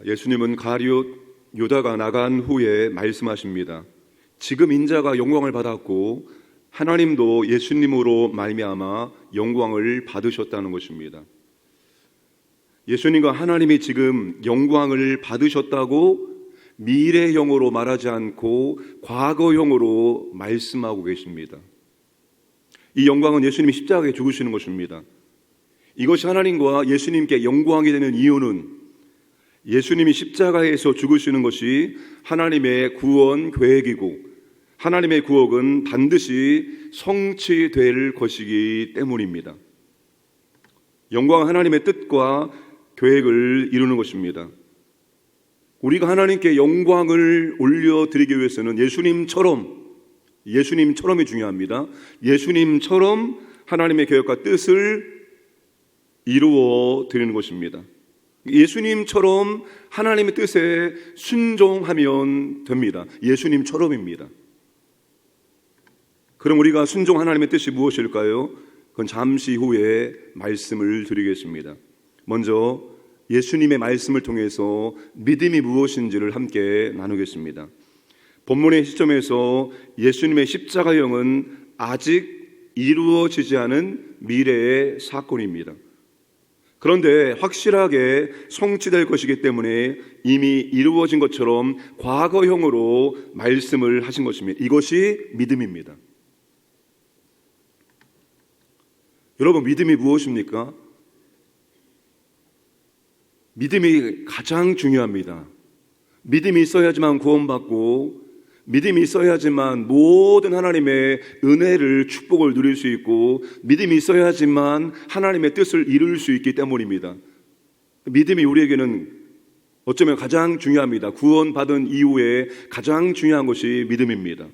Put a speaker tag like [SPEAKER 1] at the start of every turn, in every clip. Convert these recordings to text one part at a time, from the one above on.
[SPEAKER 1] 예수님은 가룟 유다가 나간 후에 말씀하십니다. 지금 인자가 영광을 받았고 하나님도 예수님으로 말미암아 영광을 받으셨다는 것입니다. 예수님과 하나님이 지금 영광을 받으셨다고 미래형으로 말하지 않고 과거형으로 말씀하고 계십니다. 이 영광은 예수님이 십자가에 죽으시는 것입니다. 이것이 하나님과 예수님께 영광이 되는 이유는 예수님이 십자가에서 죽으시는 것이 하나님의 구원 계획이고 하나님의 구원은 반드시 성취될 것이기 때문입니다. 영광은 하나님의 뜻과 계획을 이루는 것입니다. 우리가 하나님께 영광을 올려드리기 위해서는 예수님처럼이 중요합니다. 예수님처럼 하나님의 계획과 뜻을 이루어 드리는 것입니다. 예수님처럼 하나님의 뜻에 순종하면 됩니다. 예수님처럼입니다. 그럼 우리가 순종 하나님의 뜻이 무엇일까요? 그건 잠시 후에 말씀을 드리겠습니다. 먼저 예수님의 말씀을 통해서 믿음이 무엇인지를 함께 나누겠습니다. 본문의 시점에서 예수님의 십자가형은 아직 이루어지지 않은 미래의 사건입니다. 그런데 확실하게 성취될 것이기 때문에 이미 이루어진 것처럼 과거형으로 말씀을 하신 것입니다. 이것이 믿음입니다. 여러분, 믿음이 무엇입니까? 믿음이 가장 중요합니다. 믿음이 있어야지만 구원받고 믿음이 있어야지만 모든 하나님의 은혜를 축복을 누릴 수 있고 믿음이 있어야지만 하나님의 뜻을 이룰 수 있기 때문입니다. 믿음이 우리에게는 어쩌면 가장 중요합니다. 구원받은 이후에 가장 중요한 것이 믿음입니다.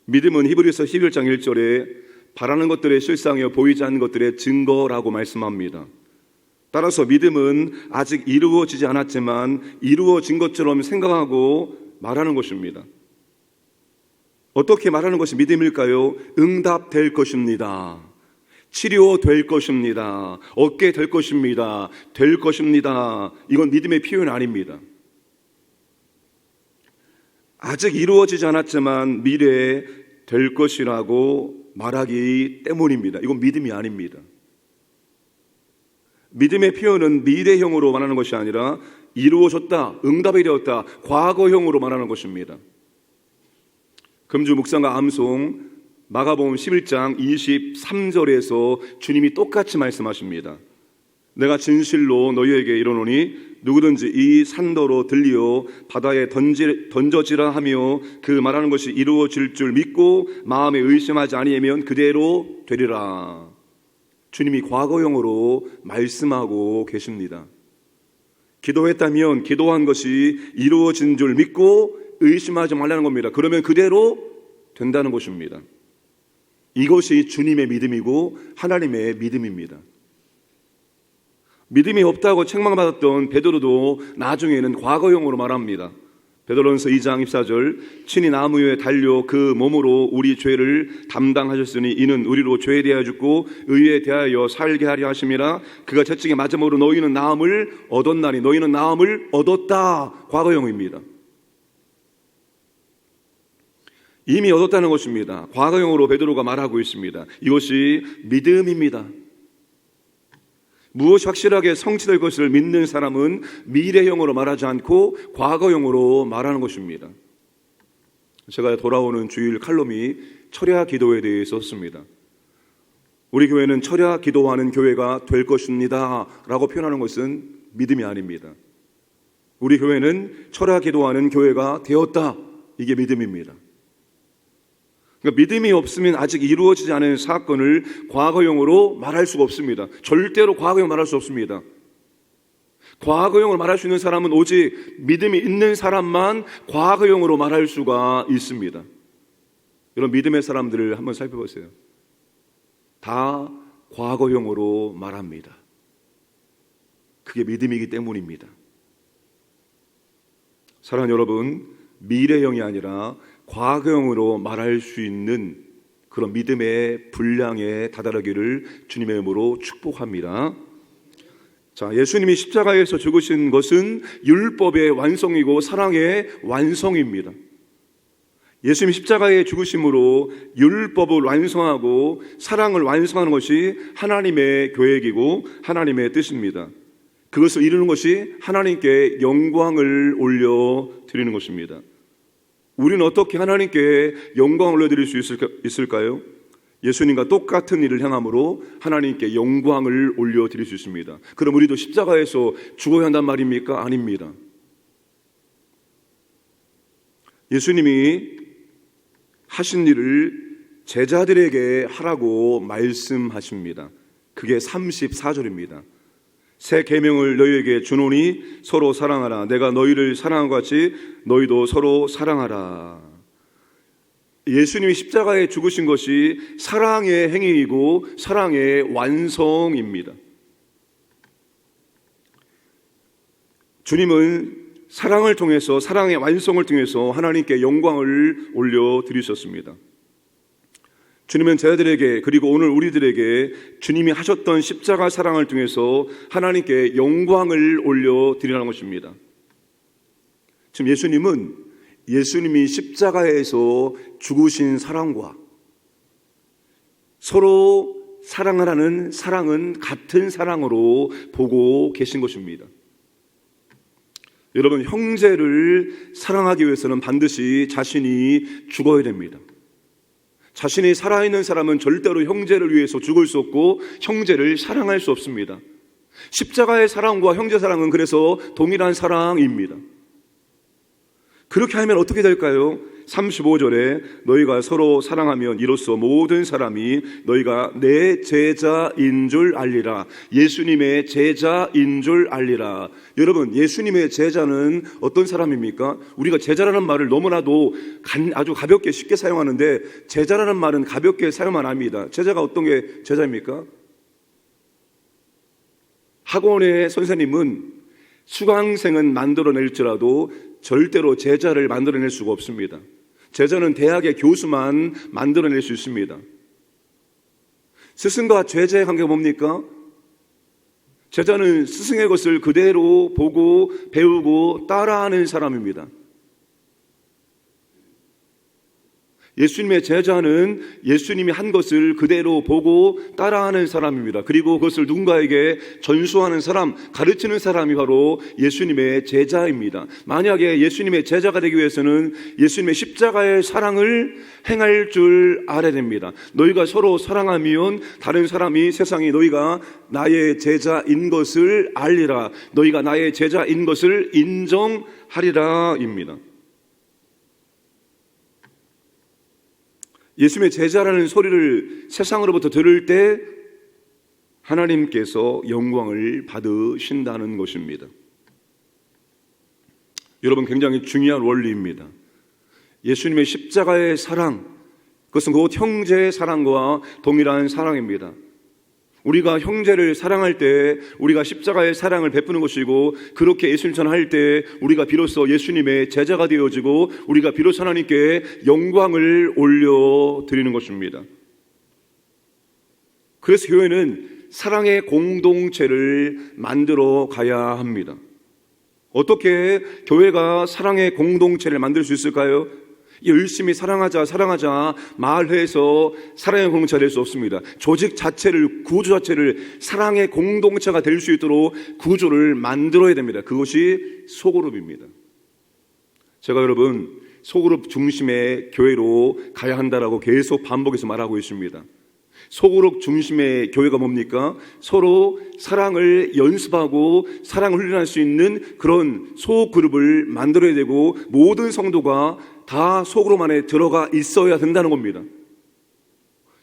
[SPEAKER 1] 믿음은 히브리서 11장 1절에 바라는 것들의 실상이요 보이지 않는 것들의 증거라고 말씀합니다. 따라서 믿음은 아직 이루어지지 않았지만 이루어진 것처럼 생각하고 말하는 것입니다. 어떻게 말하는 것이 믿음일까요? 응답될 것입니다. 치료될 것입니다. 얻게 될 것입니다. 될 것입니다. 이건 믿음의 표현 아닙니다. 아직 이루어지지 않았지만 미래에 될 것이라고 말하기 때문입니다. 이건 믿음이 아닙니다. 믿음의 표현은 미래형으로 말하는 것이 아니라 이루어졌다, 응답이 되었다, 과거형으로 말하는 것입니다. 금주 묵상과 암송 마가복음 11장 23절에서 주님이 똑같이 말씀하십니다. 내가 진실로 너희에게 이르노니 누구든지 이 산더로 들리어 바다에 던져지라 하며 그 말하는 것이 이루어질 줄 믿고 마음에 의심하지 아니하면 그대로 되리라. 주님이 과거형으로 말씀하고 계십니다. 기도했다면 기도한 것이 이루어진 줄 믿고 의심하지 말라는 겁니다. 그러면 그대로 된다는 것입니다. 이것이 주님의 믿음이고 하나님의 믿음입니다. 믿음이 없다고 책망받았던 베드로도 나중에는 과거형으로 말합니다. 베드로전서 2장 14절 친히 나무 위에 달려 그 몸으로 우리 죄를 담당하셨으니 이는 우리로 죄에 대하여 죽고 의에 대하여 살게 하려 하심이라. 그가 채찍에 맞음으로 너희는 나음을 얻었나니 너희는 나음을 얻었다. 과거형입니다. 이미 얻었다는 것입니다. 과거형으로 베드로가 말하고 있습니다. 이것이 믿음입니다. 무엇이 확실하게 성취될 것을 믿는 사람은 미래형으로 말하지 않고 과거형으로 말하는 것입니다. 제가 돌아오는 주일 칼럼이 철야 기도에 대해서 썼습니다. 우리 교회는 철야 기도하는 교회가 될 것입니다 라고 표현하는 것은 믿음이 아닙니다. 우리 교회는 철야 기도하는 교회가 되었다. 이게 믿음입니다. 그러니까 믿음이 없으면 아직 이루어지지 않은 사건을 과거형으로 말할 수가 없습니다. 절대로 과거형 말할 수 없습니다. 과거형으로 말할 수 있는 사람은 오직 믿음이 있는 사람만 과거형으로 말할 수가 있습니다. 이런 믿음의 사람들을 한번 살펴보세요. 다 과거형으로 말합니다. 그게 믿음이기 때문입니다. 사랑하는 여러분, 미래형이 아니라 과거형으로 말할 수 있는 그런 믿음의 분량에 다다르기를 주님의 이름으로 축복합니다. 자, 예수님이 십자가에서 죽으신 것은 율법의 완성이고 사랑의 완성입니다. 예수님 십자가의 죽으심으로 율법을 완성하고 사랑을 완성하는 것이 하나님의 계획이고 하나님의 뜻입니다. 그것을 이루는 것이 하나님께 영광을 올려드리는 것입니다. 우리는 어떻게 하나님께 영광을 올려드릴 수 있을까요? 예수님과 똑같은 일을 행함으로 하나님께 영광을 올려드릴 수 있습니다. 그럼 우리도 십자가에서 죽어야 한단 말입니까? 아닙니다. 예수님이 하신 일을 제자들에게 하라고 말씀하십니다. 그게 34절입니다. 새 계명을 너희에게 주노니 서로 사랑하라. 내가 너희를 사랑한 것 같이 너희도 서로 사랑하라. 예수님이 십자가에 죽으신 것이 사랑의 행위이고 사랑의 완성입니다. 주님은 사랑을 통해서, 사랑의 완성을 통해서 하나님께 영광을 올려드리셨습니다. 주님은 제자들에게, 그리고 오늘 우리들에게 주님이 하셨던 십자가 사랑을 통해서 하나님께 영광을 올려드리라는 것입니다. 지금 예수님이 십자가에서 죽으신 사랑과 서로 사랑하라는 사랑은 같은 사랑으로 보고 계신 것입니다. 여러분, 형제를 사랑하기 위해서는 반드시 자신이 죽어야 됩니다. 자신이 살아있는 사람은 절대로 형제를 위해서 죽을 수 없고 형제를 사랑할 수 없습니다. 십자가의 사랑과 형제 사랑은 그래서 동일한 사랑입니다. 그렇게 하면 어떻게 될까요? 35절에 너희가 서로 사랑하면 이로써 모든 사람이 너희가 내 제자인 줄 알리라. 예수님의 제자인 줄 알리라. 여러분, 예수님의 제자는 어떤 사람입니까? 우리가 제자라는 말을 너무나도 아주 가볍게 쉽게 사용하는데 제자라는 말은 가볍게 사용 안 합니다. 제자가 어떤 게 제자입니까? 학원의 선생님은 수강생은 만들어낼지라도 절대로 제자를 만들어낼 수가 없습니다. 제자는 대학의 교수만 만들어낼 수 있습니다. 스승과 제자의 관계가 뭡니까? 제자는 스승의 것을 그대로 보고 배우고 따라하는 사람입니다. 예수님의 제자는 예수님이 한 것을 그대로 보고 따라하는 사람입니다. 그리고 그것을 누군가에게 전수하는 사람, 가르치는 사람이 바로 예수님의 제자입니다. 만약에 예수님의 제자가 되기 위해서는 예수님의 십자가의 사랑을 행할 줄 알아야 됩니다. 너희가 서로 사랑하면 다른 사람이 세상에 너희가 나의 제자인 것을 알리라. 너희가 나의 제자인 것을 인정하리라입니다. 예수님의 제자라는 소리를 세상으로부터 들을 때 하나님께서 영광을 받으신다는 것입니다. 여러분, 굉장히 중요한 원리입니다. 예수님의 십자가의 사랑, 그것은 곧 형제의 사랑과 동일한 사랑입니다. 우리가 형제를 사랑할 때 우리가 십자가의 사랑을 베푸는 것이고, 그렇게 예수님처럼 할 때 우리가 비로소 예수님의 제자가 되어지고 우리가 비로소 하나님께 영광을 올려드리는 것입니다. 그래서 교회는 사랑의 공동체를 만들어 가야 합니다. 어떻게 교회가 사랑의 공동체를 만들 수 있을까요? 열심히 사랑하자 말해서 사랑의 공동체가 될 수 없습니다. 조직 자체를, 구조 자체를 사랑의 공동체가 될 수 있도록 구조를 만들어야 됩니다. 그것이 소그룹입니다. 제가 여러분, 소그룹 중심의 교회로 가야 한다라고 계속 반복해서 말하고 있습니다. 소그룹 중심의 교회가 뭡니까? 서로 사랑을 연습하고 사랑을 훈련할 수 있는 그런 소그룹을 만들어야 되고, 모든 성도가 다 소그룹 안에 들어가 있어야 된다는 겁니다.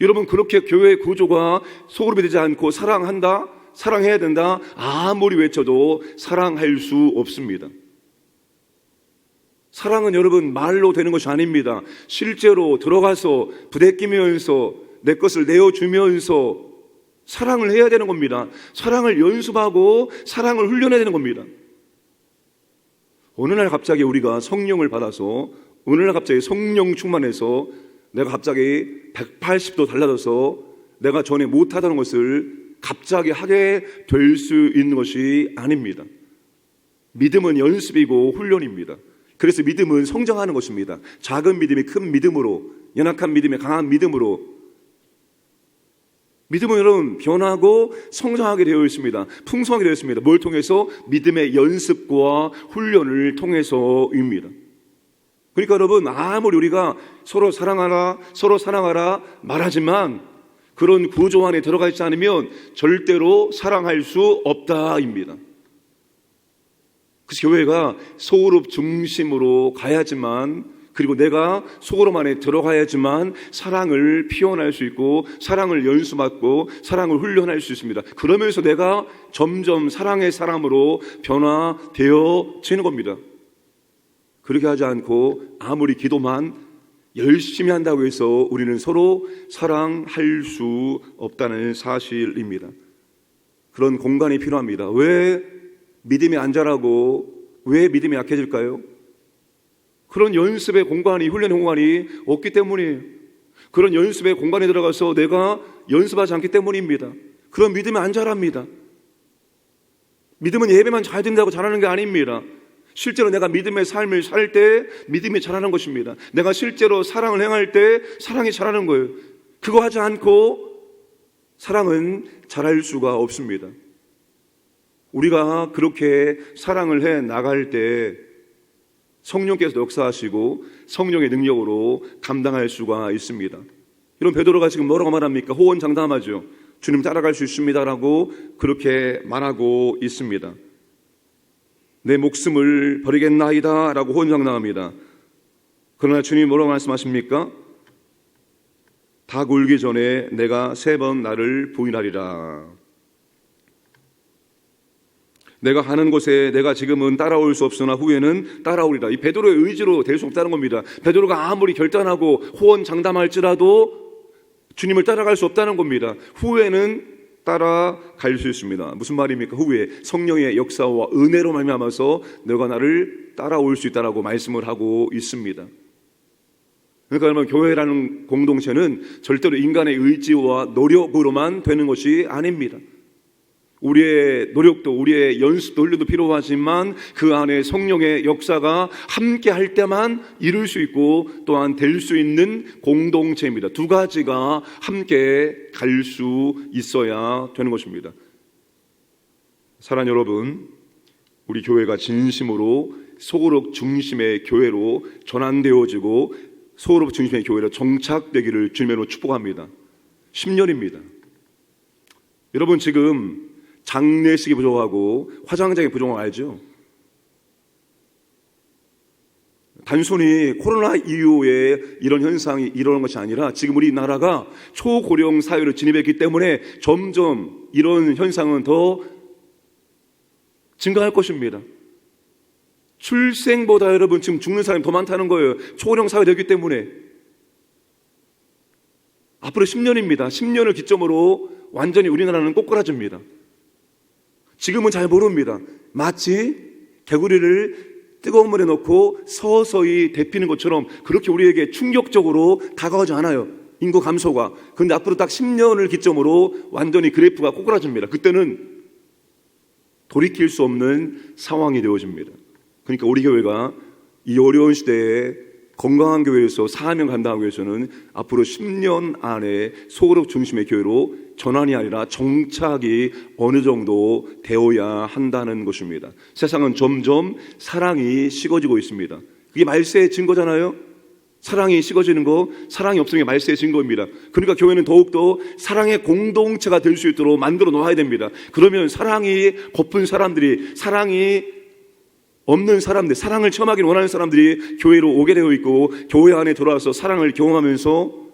[SPEAKER 1] 여러분, 그렇게 교회의 구조가 소그룹이 되지 않고 사랑한다, 사랑해야 된다, 아무리 외쳐도 사랑할 수 없습니다. 사랑은 여러분 말로 되는 것이 아닙니다. 실제로 들어가서 부대끼면서 내 것을 내어주면서 사랑을 해야 되는 겁니다. 사랑을 연습하고 사랑을 훈련해야 되는 겁니다. 어느 날 갑자기 우리가 성령을 받아서, 어느 날 갑자기 성령 충만해서 내가 갑자기 180도 달라져서 내가 전에 못하던 것을 갑자기 하게 될 수 있는 것이 아닙니다. 믿음은 연습이고 훈련입니다. 그래서 믿음은 성장하는 것입니다. 작은 믿음이 큰 믿음으로, 연약한 믿음이 강한 믿음으로, 믿음은 여러분 변하고 성장하게 되어 있습니다. 풍성하게 되어 있습니다. 뭘 통해서? 믿음의 연습과 훈련을 통해서입니다. 그러니까 여러분, 아무리 우리가 서로 사랑하라 말하지만 그런 구조 안에 들어가 있지 않으면 절대로 사랑할 수 없다입니다. 그래서 교회가 소그룹 중심으로 가야지만, 그리고 내가 소그룹 안에 들어가야지만 사랑을 피워낼 수 있고 사랑을 연수받고 사랑을 훈련할 수 있습니다. 그러면서 내가 점점 사랑의 사람으로 변화되어지는 겁니다. 그렇게 하지 않고 아무리 기도만 열심히 한다고 해서 우리는 서로 사랑할 수 없다는 사실입니다. 그런 공간이 필요합니다. 왜 믿음이 안 자라고 왜 믿음이 약해질까요? 그런 연습의 공간이, 훈련의 공간이 없기 때문이에요. 그런 연습의 공간에 들어가서 내가 연습하지 않기 때문입니다. 그런 믿음이 안 자랍니다. 믿음은 예배만 잘 드린다고 자라는 게 아닙니다. 실제로 내가 믿음의 삶을 살 때 믿음이 자라는 것입니다. 내가 실제로 사랑을 행할 때 사랑이 자라는 거예요. 그거 하지 않고 사랑은 자랄 수가 없습니다. 우리가 그렇게 사랑을 해 나갈 때 성령께서 역사하시고 성령의 능력으로 감당할 수가 있습니다. 이런 베드로가 지금 뭐라고 말합니까? 호언장담하죠. 주님 따라갈 수 있습니다라고 그렇게 말하고 있습니다. 내 목숨을 버리겠나이다 라고 호언장담합니다. 그러나 주님이 뭐라고 말씀하십니까? 닭 울기 전에 내가 3번 나를 부인하리라. 내가 가는 곳에 내가 지금은 따라올 수 없으나 후에는 따라오리라. 이 베드로의 의지로 될 수 없다는 겁니다. 베드로가 아무리 결단하고 호언장담할지라도 주님을 따라갈 수 없다는 겁니다. 후에는 따라갈 수 있습니다. 무슨 말입니까? 후에 성령의 역사와 은혜로 말미암아서 너가 나를 따라올 수 있다라고 말씀을 하고 있습니다. 그러니까 여러분, 교회라는 공동체는 절대로 인간의 의지와 노력으로만 되는 것이 아닙니다. 우리의 노력도 우리의 연습도 훈련도 필요하지만 그 안에 성령의 역사가 함께 할 때만 이룰 수 있고 또한 될 수 있는 공동체입니다. 두 가지가 함께 갈 수 있어야 되는 것입니다. 사랑하는 여러분, 우리 교회가 진심으로 소그룹 중심의 교회로 전환되어지고 소그룹 중심의 교회로 정착되기를 주님으로 축복합니다. 10년입니다. 여러분, 지금 장례식이 부족하고 화장장이 부족한 거 알죠? 단순히 코로나 이후에 이런 현상이 일어난 것이 아니라 지금 우리나라가 초고령 사회로 진입했기 때문에 점점 이런 현상은 더 증가할 것입니다. 출생보다 여러분 지금 죽는 사람이 더 많다는 거예요. 초고령 사회 되기 때문에. 앞으로 10년입니다. 10년을 기점으로 완전히 우리나라는 꼬꾸라집니다. 지금은 잘 모릅니다. 마치 개구리를 뜨거운 물에 넣고 서서히 데피는 것처럼 그렇게 우리에게 충격적으로 다가오지 않아요. 인구 감소가. 그런데 앞으로 딱 10년을 기점으로 완전히 그래프가 꼬꾸라집니다. 그때는 돌이킬 수 없는 상황이 되어집니다. 그러니까 우리 교회가 이 어려운 시대에 건강한 교회에서 사명 감당하기 위해서는 앞으로 10년 안에 소그룹 중심의 교회로 전환이 아니라 정착이 어느 정도 되어야 한다는 것입니다. 세상은 점점 사랑이 식어지고 있습니다. 그게 말세의 증거잖아요. 사랑이 식어지는 거, 사랑이 없으면 말세의 증거입니다. 그러니까 교회는 더욱더 사랑의 공동체가 될 수 있도록 만들어 놓아야 됩니다. 그러면 사랑이 고픈 사람들이, 사랑이 없는 사람들, 사랑을 체험하기를 원하는 사람들이 교회로 오게 되어 있고 교회 안에 들어와서 사랑을 경험하면서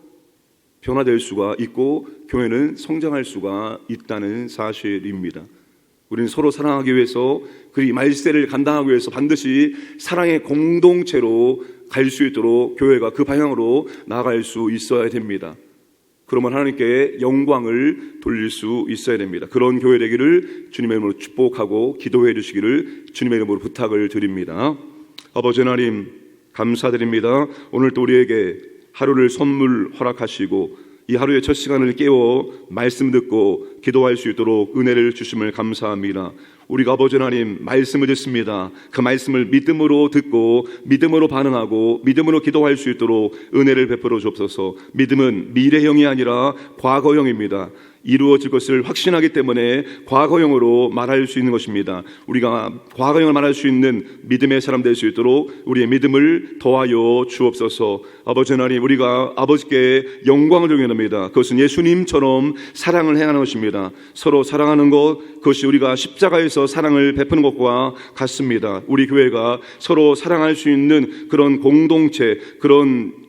[SPEAKER 1] 변화될 수가 있고 교회는 성장할 수가 있다는 사실입니다. 우리는 서로 사랑하기 위해서 그리고 이 말세를 감당하기 위해서 반드시 사랑의 공동체로 갈 수 있도록 교회가 그 방향으로 나아갈 수 있어야 됩니다. 그러면 하나님께 영광을 돌릴 수 있어야 됩니다. 그런 교회 되기를 주님의 이름으로 축복하고 기도해 주시기를 주님의 이름으로 부탁을 드립니다. 아버지 하나님 감사드립니다. 오늘 또 우리에게 하루를 선물 허락하시고 이 하루의 첫 시간을 깨워 말씀 듣고 기도할 수 있도록 은혜를 주심을 감사합니다. 우리가 아버지 하나님 말씀을 듣습니다. 그 말씀을 믿음으로 듣고 믿음으로 반응하고 믿음으로 기도할 수 있도록 은혜를 베풀어 주옵소서. 믿음은 미래형이 아니라 과거형입니다. 이루어질 것을 확신하기 때문에 과거형으로 말할 수 있는 것입니다. 우리가 과거형을 말할 수 있는 믿음의 사람 될 수 있도록 우리의 믿음을 더하여 주옵소서. 아버지 하나님, 우리가 아버지께 영광을 돌려드립니다. 그것은 예수님처럼 사랑을 행하는 것입니다. 서로 사랑하는 것, 그것이 우리가 십자가에서 사랑을 베푸는 것과 같습니다. 우리 교회가 서로 사랑할 수 있는 그런 공동체, 그런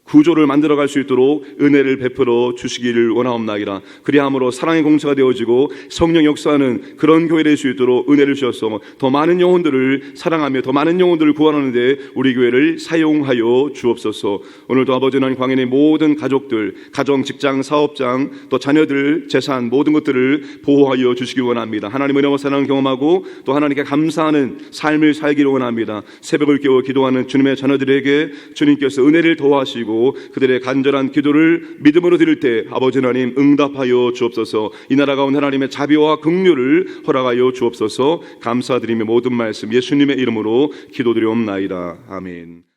[SPEAKER 1] 구조를 만들어갈 수 있도록 은혜를 베풀어 주시기를 원하옵나이다. 그리함으로 사랑의 공체가 되어지고 성령 역사하는 그런 교회 될 수 있도록 은혜를 주셔서 더 많은 영혼들을 사랑하며 더 많은 영혼들을 구원하는 데 우리 교회를 사용하여 주옵소서. 오늘도 아버지 하나님, 광연의 모든 가족들, 가정, 직장, 사업장, 또 자녀들, 재산 모든 것들을 보호하여 주시기 원합니다. 하나님의 은혜와 사랑을 경험하고 또 하나님께 감사하는 삶을 살기를 원합니다. 새벽을 깨워 기도하는 주님의 자녀들에게 주님께서 은혜를 더하시고 그들의 간절한 기도를 믿음으로 드릴 때 아버지 하나님 응답하여 주옵소서. 이 나라 가운데 하나님의 자비와 긍휼을 허락하여 주옵소서. 감사드리며 모든 말씀 예수님의 이름으로 기도드리옵나이다. 아멘.